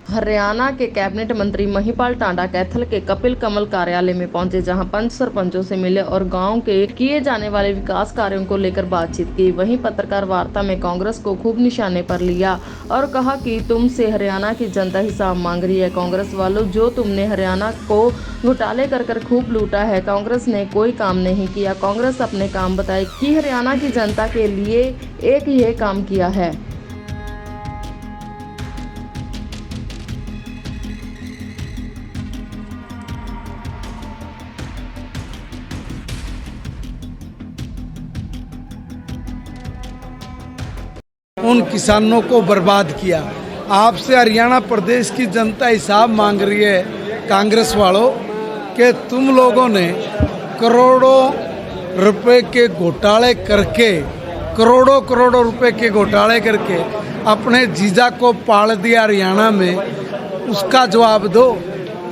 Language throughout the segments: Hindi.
हरियाणा के कैबिनेट मंत्री महिपाल टांडा कैथल के कपिल कमल कार्यालय में पहुंचे, जहां पंच सरपंचों से मिले और गांव के किए जाने वाले विकास कार्यों को लेकर बातचीत की। वहीं पत्रकार वार्ता में कांग्रेस को खूब निशाने पर लिया और कहा कि तुमसे हरियाणा की जनता हिसाब मांग रही है। कांग्रेस वालों, जो तुमने हरियाणा को घोटाले कर खूब लूटा है, कांग्रेस ने कोई काम नहीं किया। कांग्रेस अपने काम बताए कि हरियाणा की जनता के लिए एक ये काम किया है। उन किसानों को बर्बाद किया। आपसे हरियाणा प्रदेश की जनता हिसाब मांग रही है कांग्रेस वालों कि तुम लोगों ने करोड़ों रुपए के घोटाले करके करोड़ों रुपए के घोटाले करके अपने जीजा को पाल दिया हरियाणा में। उसका जवाब दो।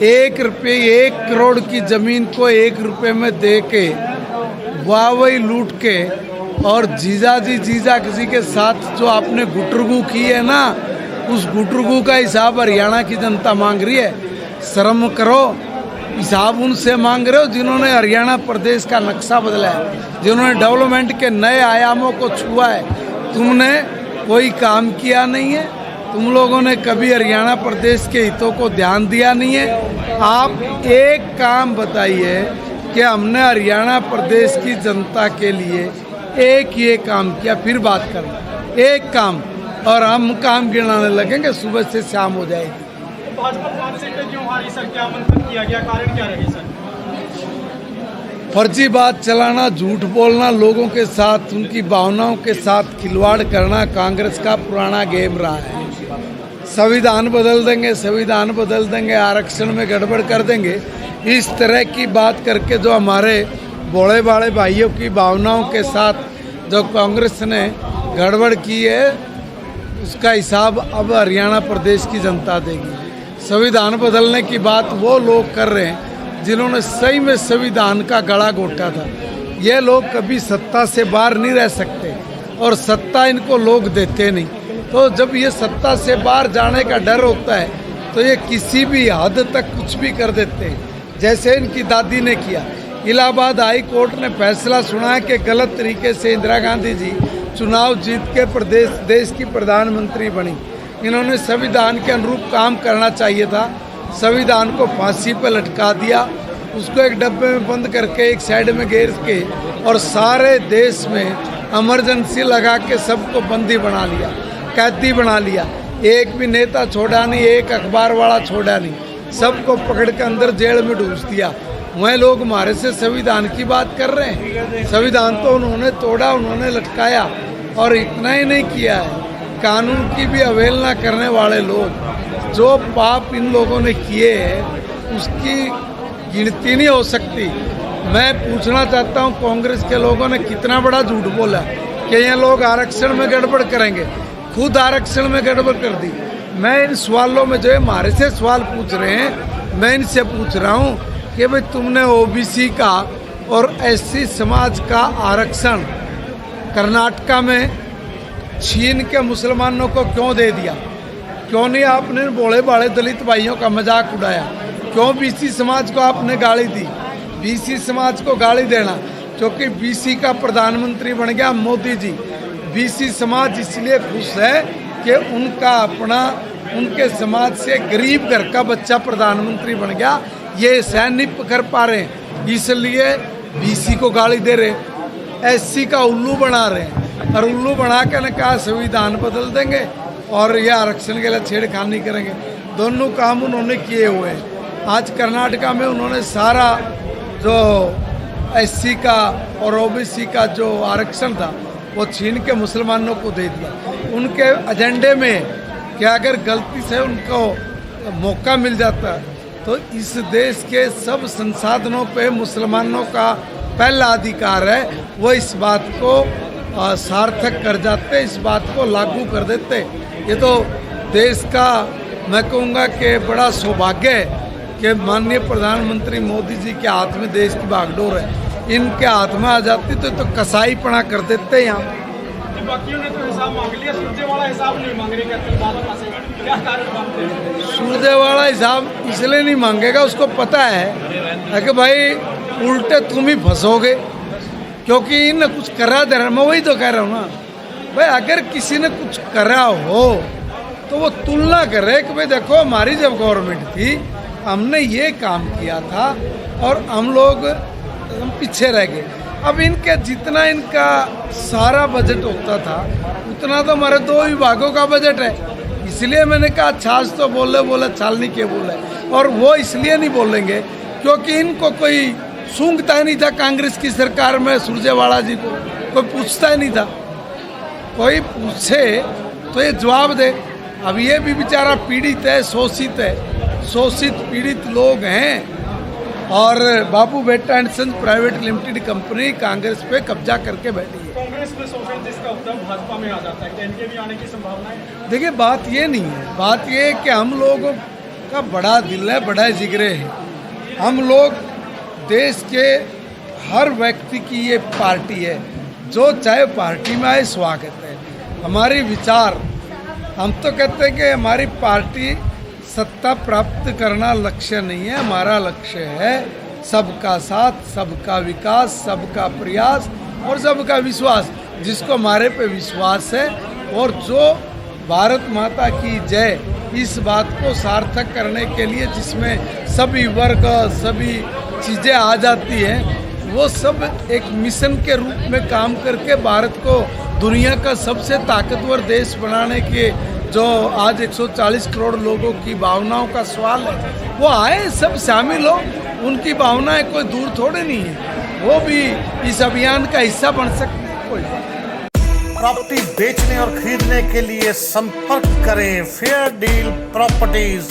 1 करोड़ की जमीन को 1 रुपए में दे के वाह लूट के और जीजा किसी के साथ जो आपने गुटरगू की है ना, उस गुटरगू का हिसाब हरियाणा की जनता मांग रही है। शर्म करो। हिसाब उनसे मांग रहे हो जिन्होंने हरियाणा प्रदेश का नक्शा बदला है, जिन्होंने डेवलपमेंट के नए आयामों को छुआ है। तुमने कोई काम किया नहीं है। तुम लोगों ने कभी हरियाणा प्रदेश के हितों को ध्यान दिया नहीं है। आप एक काम बताइए कि हमने हरियाणा प्रदेश की जनता के लिए एक ये काम किया, फिर बात करना। एक काम, और हम काम गिनाने लगेंगे, सुबह से शाम हो जाएगी। भाजपा 5 सीटें क्यों हारी सर? क्या मंथन किया गया? कारण क्या रही सर? फर्जी बात चलाना, झूठ बोलना, लोगों के साथ उनकी भावनाओं के साथ खिलवाड़ करना कांग्रेस का पुराना गेम रहा है। संविधान बदल देंगे, आरक्षण में गड़बड़ कर देंगे, इस तरह की बात करके जो हमारे भोले भाले भाइयों की भावनाओं के साथ जो कांग्रेस ने गड़बड़ की है, उसका हिसाब अब हरियाणा प्रदेश की जनता देगी। संविधान बदलने की बात वो लोग कर रहे हैं जिन्होंने सही में संविधान का गला घोटा था। ये लोग कभी सत्ता से बाहर नहीं रह सकते और सत्ता इनको लोग देते नहीं। तो जब ये सत्ता से बाहर जाने का डर होता है तो ये किसी भी हद तक कुछ भी कर देते हैं, जैसे इनकी दादी ने किया। इलाहाबाद हाई कोर्ट ने फैसला सुनाया कि गलत तरीके से इंदिरा गांधी जी चुनाव जीत के देश की प्रधानमंत्री बनी। इन्होंने संविधान के अनुरूप काम करना चाहिए था। संविधान को फांसी पर लटका दिया, उसको एक डब्बे में बंद करके एक साइड में घेर के और सारे देश में इमरजेंसी लगा के सबको बंदी बना लिया, कैदी बना लिया। एक भी नेता छोड़ा नहीं, एक अखबार वाला छोड़ा नहीं, सबको पकड़ के अंदर जेल में डूब दिया। वह लोग हमारे से संविधान की बात कर रहे हैं। संविधान तो उन्होंने तोड़ा, उन्होंने लटकाया। और इतना ही नहीं किया है, कानून की भी अवहेलना करने वाले लोग, जो पाप इन लोगों ने किए हैं उसकी गिनती नहीं हो सकती। मैं पूछना चाहता हूं, कांग्रेस के लोगों ने कितना बड़ा झूठ बोला कि ये लोग आरक्षण में गड़बड़ करेंगे। खुद आरक्षण में गड़बड़ कर दी। मैं इन सवालों में जो है हमारे से सवाल पूछ रहे हैं, मैं इनसे पूछ रहा हूँ कि भाई तुमने ओबीसी का और एससी समाज का आरक्षण कर्नाटका में छीन के मुसलमानों को क्यों दे दिया? क्यों नहीं आपने भोले भाले दलित भाइयों का मजाक उड़ाया? क्यों बीसी समाज को आपने गाली दी? बीसी समाज को गाली देना क्योंकि बीसी का प्रधानमंत्री बन गया मोदी जी। बीसी समाज इसलिए खुश है कि उनके समाज से गरीब घर का बच्चा प्रधानमंत्री बन गया। ये सहन नहीं कर पा रहे, इसलिए बीसी को गाली दे रहे, एससी का उल्लू बना रहे हैं। और उल्लू बना के ने कहा संविधान बदल देंगे और ये आरक्षण के लिए छेड़खानी करेंगे। दोनों काम उन्होंने किए हुए हैं। आज कर्नाटका में उन्होंने सारा जो एससी का और ओबीसी का जो आरक्षण था वो छीन के मुसलमानों को दे दिया। उनके एजेंडे में कि अगर गलती से उनको मौका मिल जाता तो इस देश के सब संसाधनों पे मुसलमानों का पहला अधिकार है, वो इस बात को सार्थक कर जाते, इस बात को लागू कर देते। ये तो देश का मैं कहूँगा कि बड़ा सौभाग्य है कि माननीय प्रधानमंत्री मोदी जी के हाथ में देश की बागडोर है। इनके हाथ में आ जाती तो कसाईपना कर देते यहाँ। बाकियों ने तो हिसाब मांग लिया, सुरजेवाला हिसाब नहीं मांग रहे, कहते भाजपा से क्या कारण मानते हैं? सुरजेवाला हिसाब इसलिए नहीं मांगेगा, उसको पता है कि भाई उल्टे तुम ही फंसोगे, क्योंकि इन कुछ करा दे रहा। मैं वही तो कह रहा हूँ ना भाई, अगर किसी ने कुछ करा हो तो वो तुलना करे कि भाई देखो हमारी जब गवर्नमेंट थी हमने ये काम किया था और हम लोग पीछे रह गए। अब इनके जितना इनका सारा बजट होता था उतना तो हमारे 2 विभागों का बजट है, इसलिए मैंने कहा छाछ तो बोले छाल नहीं के बोले। और वो इसलिए नहीं बोलेंगे क्योंकि इनको कोई सूंघता ही नहीं था कांग्रेस की सरकार में, सुरजेवाला जी को कोई पूछता ही नहीं था। कोई पूछे तो ये जवाब दे। अब ये भी बेचारा पीड़ित है, शोषित पीड़ित लोग हैं, और Babu Beta and sons private limited company Congress पे कब्जा करके बैठी है। कांग्रेस में शोषण जिसका उद्धव भाजपा में आ जाता है, क्या इनके भी आने की संभावना है? देखिए बात ये नहीं है, बात ये है कि हम लोगों का बड़ा दिल है, बड़ा जिगरे है। हम लोग देश के हर व्यक्ति की ये पार्टी है, जो चाहे पार्टी में आए स्वागत है। हमारी विचार, हम तो कहते हैं कि हमारी पार्टी सत्ता प्राप्त करना लक्ष्य नहीं है, हमारा लक्ष्य है सबका साथ, सबका विकास, सबका प्रयास और सबका विश्वास। जिसको हमारे पे विश्वास है और जो भारत माता की जय इस बात को सार्थक करने के लिए जिसमें सभी वर्ग सभी चीज़ें आ जाती हैं, वो सब एक मिशन के रूप में काम करके भारत को दुनिया का सबसे ताकतवर देश बनाने के जो आज 140 करोड़ लोगों की भावनाओं का सवाल है, वो आए सब शामिल हो। उनकी भावनाएं कोई दूर थोड़े नहीं है, वो भी इस अभियान का हिस्सा बन सकते हैं। कोई प्रॉपर्टी बेचने और खरीदने के लिए संपर्क करें फेयर डील प्रॉपर्टीज।